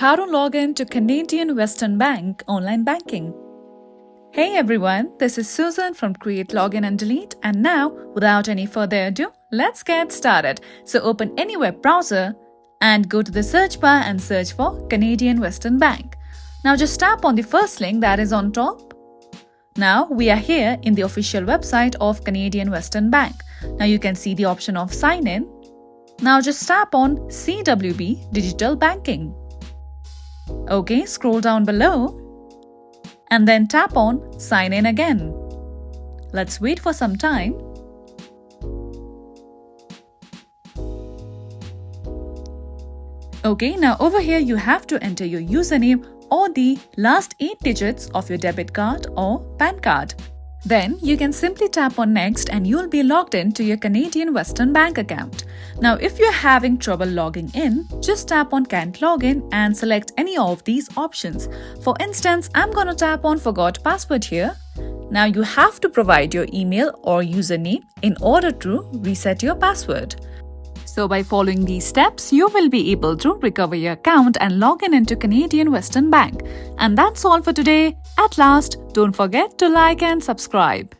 How to log in to Canadian Western Bank online banking. Hey everyone, this is Susan from Create Login and Delete, and now, without any further ado, let's get started. So open any web browser and go to the search bar and search for Canadian Western Bank. Now just tap on the first link that is on top. Now we are here in the official website of Canadian Western Bank. Now you can see the option of sign in. Now just tap on CWB Digital Banking. Okay, scroll down below and then tap on sign in again. Let's wait for some time. Okay, now over here you have to enter your username or the last 8 digits of your debit card or PAN card. Then you can simply tap on next and you'll be logged in to your Canadian Western Bank account. Now if you're having trouble logging in, just tap on can't log in and select any of these options. For instance, I'm gonna tap on forgot password here. Now you have to provide your email or username in order to reset your password. So by following these steps, you will be able to recover your account and log in into Canadian Western Bank. And that's all for today. At last, don't forget to like and subscribe.